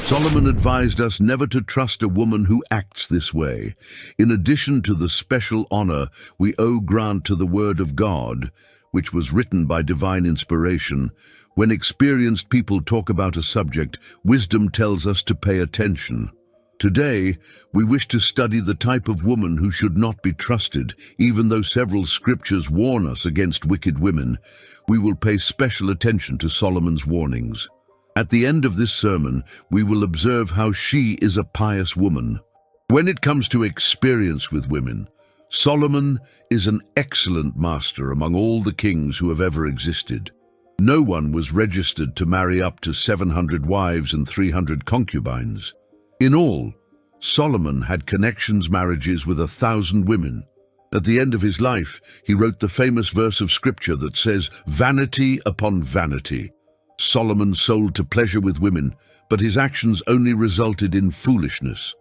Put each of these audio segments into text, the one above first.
Solomon advised us never to trust a woman who acts this way. In addition to the special honor we owe grant to the Word of God, which was written by divine inspiration, when experienced people talk about a subject, wisdom tells us to pay attention. Today, we wish to study the type of woman who should not be trusted. Even though several scriptures warn us against wicked women, we will pay special attention to Solomon's warnings. At the end of this sermon, we will observe how she is a pious woman. When it comes to experience with women, Solomon is an excellent master among all the kings who have ever existed. No one was registered to marry up to 700 wives and 300 concubines. In all, Solomon had marriages with 1,000 women. At the end of his life, he wrote the famous verse of scripture that says, "Vanity upon vanity." Solomon sold to pleasure with women, but his actions only resulted in foolishness.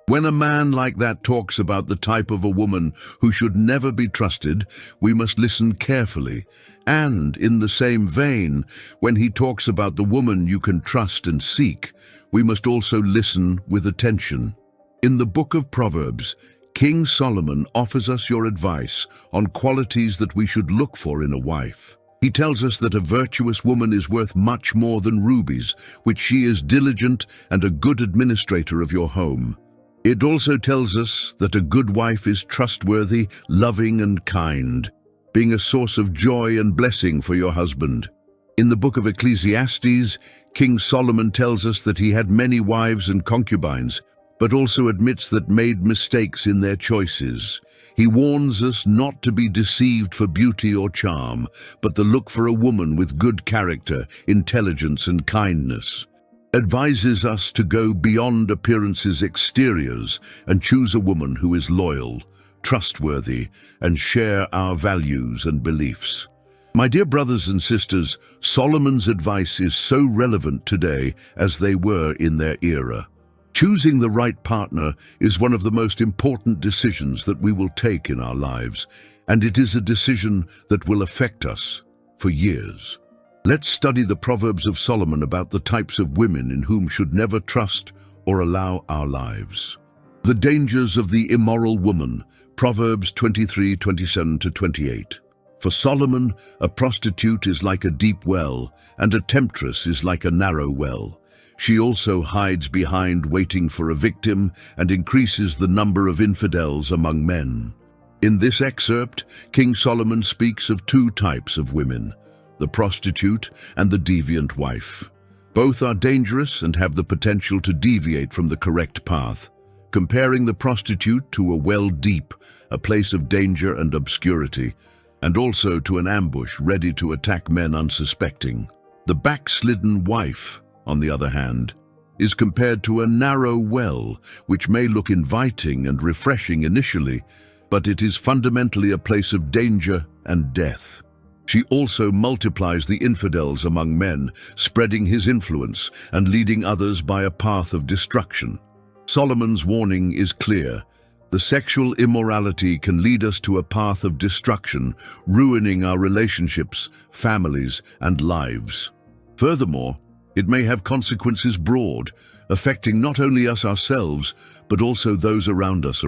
When a man like that talks about the type of a woman who should never be trusted, we must listen carefully. And, in the same vein, when he talks about the woman you can trust and seek, we must also listen with attention. In the book of Proverbs, King Solomon offers us your advice on qualities that we should look for in a wife. He tells us that a virtuous woman is worth much more than rubies, which she is diligent and a good administrator of your home. It also tells us that a good wife is trustworthy, loving and kind, being a source of joy and blessing for your husband. In the book of Ecclesiastes, King Solomon tells us that he had many wives and concubines, but also admits that made mistakes in their choices. He warns us not to be deceived for beauty or charm, but to look for a woman with good character, intelligence and kindness. Advises us to go beyond appearances' exteriors and choose a woman who is loyal, trustworthy, and share our values and beliefs. My dear brothers and sisters, Solomon's advice is so relevant today as they were in their era. Choosing the right partner is one of the most important decisions that we will take in our lives, and it is a decision that will affect us for years. Let's study the Proverbs of Solomon about the types of women in whom should never trust or allow our lives. The dangers of the immoral woman, Proverbs 23:27-28. For Solomon, a prostitute is like a deep well, and a temptress is like a narrow well. She also hides behind waiting for a victim and increases the number of infidels among men. In this excerpt, King Solomon speaks of two types of women, the prostitute and the deviant wife. Both are dangerous and have the potential to deviate from the correct path, comparing the prostitute to a well deep, a place of danger and obscurity, and also to an ambush ready to attack men unsuspecting. The backslidden wife, on the other hand, is compared to a narrow well, which may look inviting and refreshing initially, but it is fundamentally a place of danger and death. She also multiplies the infidels among men, spreading his influence and leading others by a path of destruction. Solomon's warning is clear. The sexual immorality can lead us to a path of destruction, ruining our relationships, families, and lives. Furthermore, it may have consequences abroad, affecting not only us ourselves, but also those around us.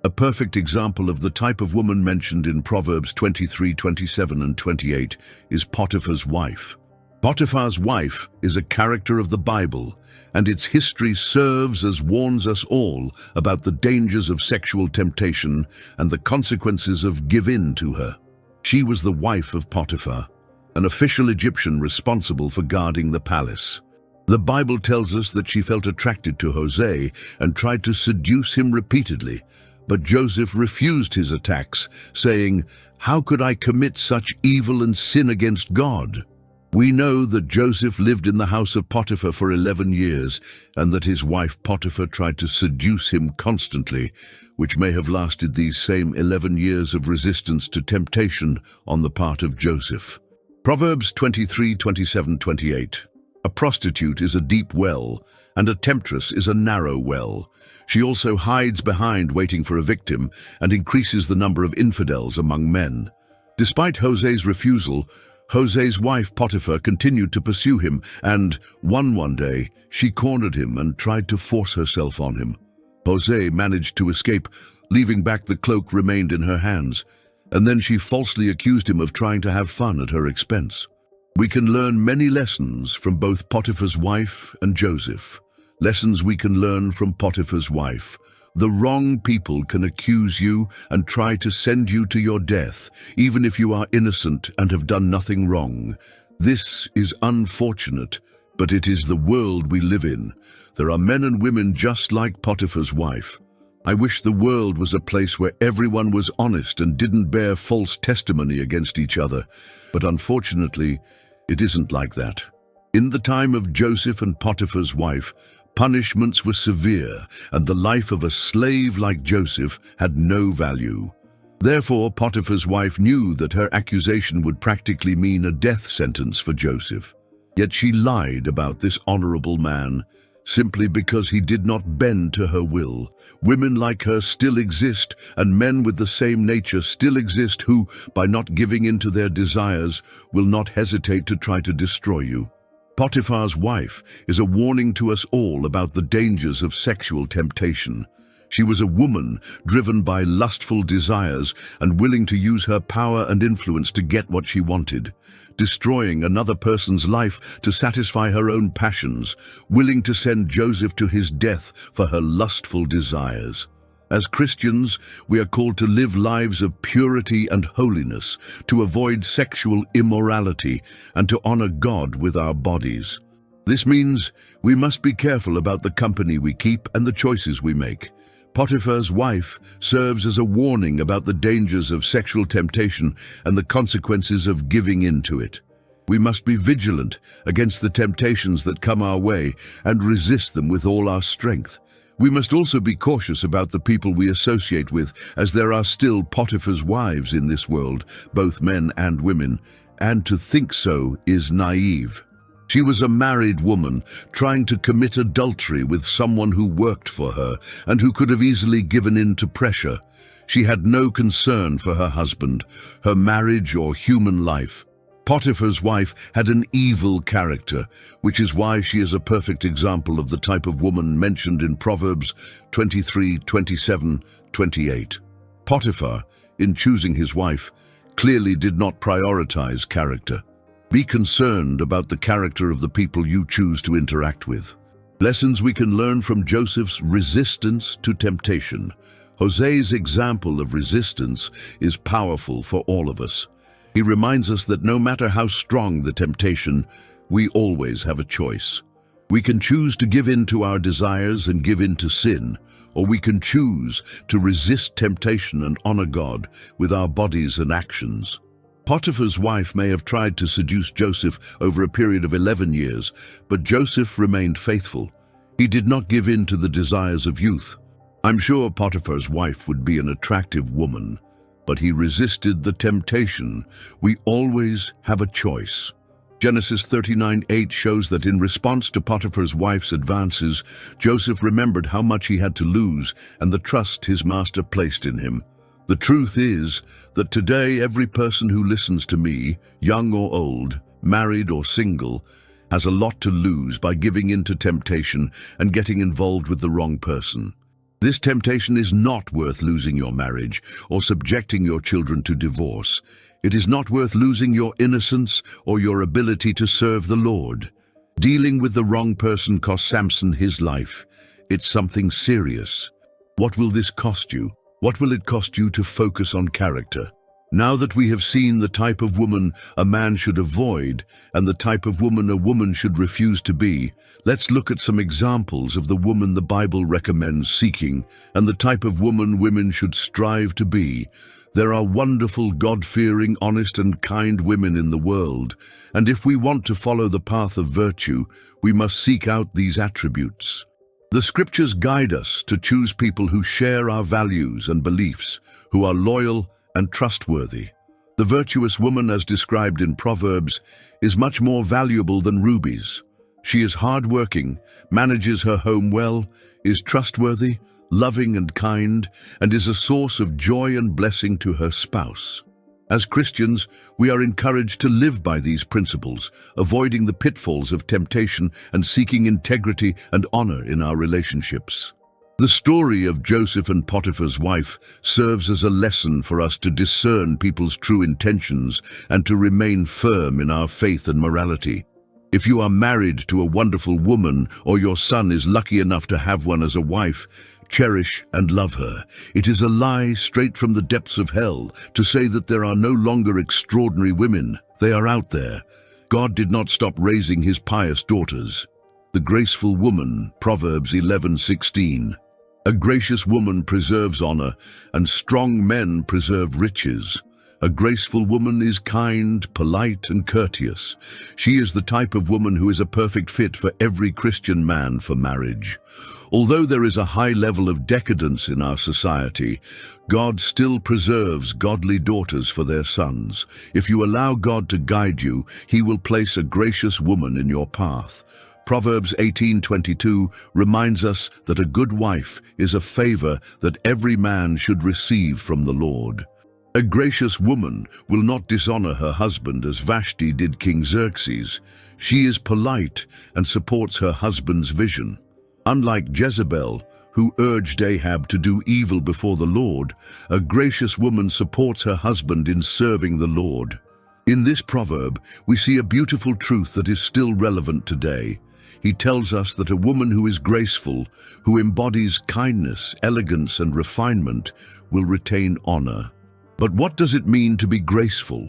A perfect example of the type of woman mentioned in Proverbs 23:27 and 28 is Potiphar's wife. Potiphar's wife is a character of the Bible, and its history serves as warns us all about the dangers of sexual temptation and the consequences of giving in to her. She was the wife of Potiphar, an official Egyptian responsible for guarding the palace. The Bible tells us that she felt attracted to Jose and tried to seduce him repeatedly, but Joseph refused his attacks, saying, "How could I commit such evil and sin against God?" We know that Joseph lived in the house of Potiphar for 11 years, and that his wife Potiphar tried to seduce him constantly, which may have lasted these same 11 years of resistance to temptation on the part of Joseph. Proverbs 23:27-28. A prostitute is a deep well, and a temptress is a narrow well. She also hides behind waiting for a victim and increases the number of infidels among men. Despite Jose's refusal, Jose's wife Potiphar continued to pursue him, and one day she cornered him and tried to force herself on him. Jose managed to escape, leaving back the cloak remained in her hands, and then she falsely accused him of trying to have fun at her expense. We can learn many lessons from both Potiphar's wife and Joseph. Lessons we can learn from Potiphar's wife. The wrong people can accuse you and try to send you to your death, even if you are innocent and have done nothing wrong. This is unfortunate, but it is the world we live in. There are men and women just like Potiphar's wife. I wish the world was a place where everyone was honest and didn't bear false testimony against each other. But unfortunately, it isn't like that. In the time of Joseph and Potiphar's wife, punishments were severe, and the life of a slave like Joseph had no value. Therefore, Potiphar's wife knew that her accusation would practically mean a death sentence for Joseph. Yet she lied about this honorable man, simply because he did not bend to her will. Women like her still exist, and men with the same nature still exist who, by not giving in to their desires, will not hesitate to try to destroy you. Potiphar's wife is a warning to us all about the dangers of sexual temptation. She was a woman driven by lustful desires and willing to use her power and influence to get what she wanted, destroying another person's life to satisfy her own passions, willing to send Joseph to his death for her lustful desires. As Christians, we are called to live lives of purity and holiness, to avoid sexual immorality, and to honor God with our bodies. This means we must be careful about the company we keep and the choices we make. Potiphar's wife serves as a warning about the dangers of sexual temptation and the consequences of giving in to it. We must be vigilant against the temptations that come our way and resist them with all our strength. We must also be cautious about the people we associate with, as there are still Potiphar's wives in this world, both men and women, and to think so is naive. She was a married woman trying to commit adultery with someone who worked for her and who could have easily given in to pressure. She had no concern for her husband, her marriage, or human life. Potiphar's wife had an evil character, which is why she is a perfect example of the type of woman mentioned in Proverbs 23:27-28. Potiphar, in choosing his wife, clearly did not prioritize character. Be concerned about the character of the people you choose to interact with. Lessons we can learn from Joseph's resistance to temptation. Jose's example of resistance is powerful for all of us. He reminds us that no matter how strong the temptation, we always have a choice. We can choose to give in to our desires and give in to sin, or we can choose to resist temptation and honor God with our bodies and actions. Potiphar's wife may have tried to seduce Joseph over a period of 11 years, but Joseph remained faithful. He did not give in to the desires of youth. I'm sure Potiphar's wife would be an attractive woman, but he resisted the temptation. We always have a choice. Genesis 39:8 shows that in response to Potiphar's wife's advances, Joseph remembered how much he had to lose and the trust his master placed in him. The truth is that today every person who listens to me, young or old, married or single, has a lot to lose by giving in to temptation and getting involved with the wrong person. This temptation is not worth losing your marriage or subjecting your children to divorce. It is not worth losing your innocence or your ability to serve the Lord. Dealing with the wrong person cost Samson his life. It's something serious. What will this cost you? What will it cost you to focus on character? Now that we have seen the type of woman a man should avoid and the type of woman a woman should refuse to be, let's look at some examples of the woman the Bible recommends seeking and the type of woman women should strive to be. There are wonderful, God-fearing, honest and kind women in the world, and if we want to follow the path of virtue, we must seek out these attributes. The scriptures guide us to choose people who share our values and beliefs, who are loyal and trustworthy. The virtuous woman, as described in Proverbs, is much more valuable than rubies. She is hardworking, manages her home well, is trustworthy, loving and kind, and is a source of joy and blessing to her spouse. As Christians, we are encouraged to live by these principles, avoiding the pitfalls of temptation and seeking integrity and honor in our relationships. The story of Joseph and Potiphar's wife serves as a lesson for us to discern people's true intentions and to remain firm in our faith and morality. If you are married to a wonderful woman or your son is lucky enough to have one as a wife, cherish and love her. It is a lie straight from the depths of hell to say that there are no longer extraordinary women. They are out there. God did not stop raising his pious daughters. The graceful woman, Proverbs 11:16. A gracious woman preserves honor, and strong men preserve riches. A graceful woman is kind, polite, and courteous. She is the type of woman who is a perfect fit for every Christian man for marriage. Although there is a high level of decadence in our society, God still preserves godly daughters for their sons. If you allow God to guide you, he will place a gracious woman in your path. Proverbs 18:22 reminds us that a good wife is a favor that every man should receive from the Lord. A gracious woman will not dishonor her husband as Vashti did King Xerxes. She is polite and supports her husband's vision. Unlike Jezebel, who urged Ahab to do evil before the Lord, a gracious woman supports her husband in serving the Lord. In this proverb, we see a beautiful truth that is still relevant today. He tells us that a woman who is graceful, who embodies kindness, elegance, and refinement, will retain honor. But what does it mean to be graceful?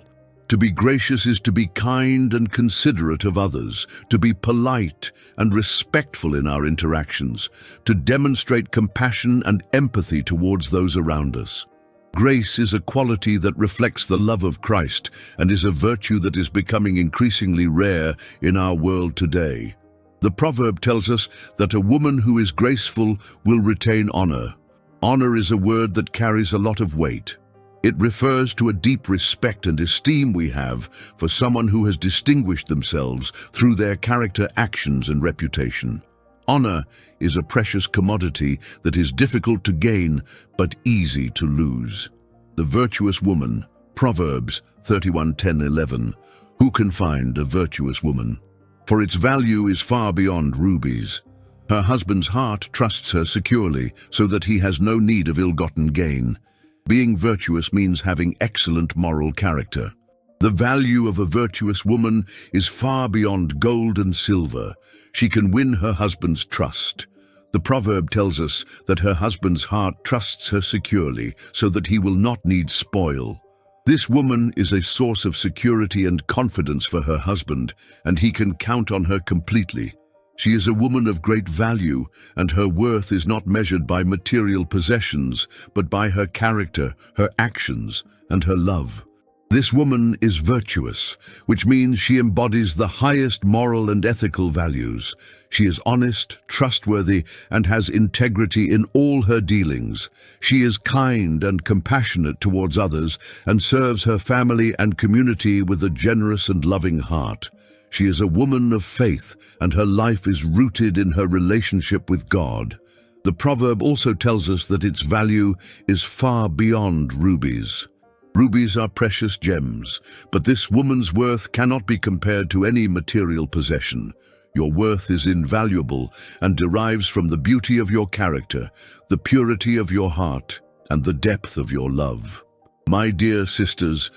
To be gracious is to be kind and considerate of others, to be polite and respectful in our interactions, to demonstrate compassion and empathy towards those around us. Grace is a quality that reflects the love of Christ and is a virtue that is becoming increasingly rare in our world today. The proverb tells us that a woman who is graceful will retain honor. Honor is a word that carries a lot of weight. It refers to a deep respect and esteem we have for someone who has distinguished themselves through their character, actions, and reputation. Honor is a precious commodity that is difficult to gain but easy to lose. The virtuous woman, Proverbs 31:10-11. Who can find a virtuous woman? For its value is far beyond rubies. Her husband's heart trusts her securely so that he has no need of ill-gotten gain. Being virtuous means having excellent moral character. The value of a virtuous woman is far beyond gold and silver. She can win her husband's trust. The proverb tells us that her husband's heart trusts her securely so that he will not need spoil. This woman is a source of security and confidence for her husband, and he can count on her completely. She is a woman of great value, and her worth is not measured by material possessions, but by her character, her actions, and her love. This woman is virtuous, which means she embodies the highest moral and ethical values. She is honest, trustworthy, and has integrity in all her dealings. She is kind and compassionate towards others and serves her family and community with a generous and loving heart. She is a woman of faith, and her life is rooted in her relationship with God. The proverb also tells us that its value is far beyond rubies. Rubies are precious gems, but this woman's worth cannot be compared to any material possession. Your worth is invaluable and derives from the beauty of your character, the purity of your heart, and the depth of your love. My dear sisters,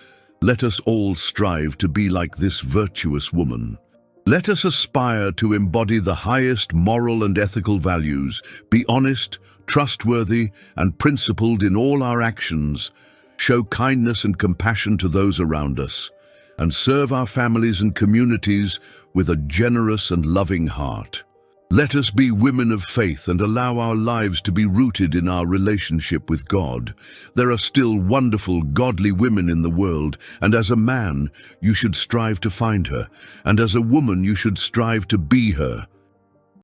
let us all strive to be like this virtuous woman. Let us aspire to embody the highest moral and ethical values, be honest, trustworthy, and principled in all our actions, show kindness and compassion to those around us, and serve our families and communities with a generous and loving heart. Let us be women of faith and allow our lives to be rooted in our relationship with God. There are still wonderful, godly women in the world, and as a man, you should strive to find her, and as a woman, you should strive to be her.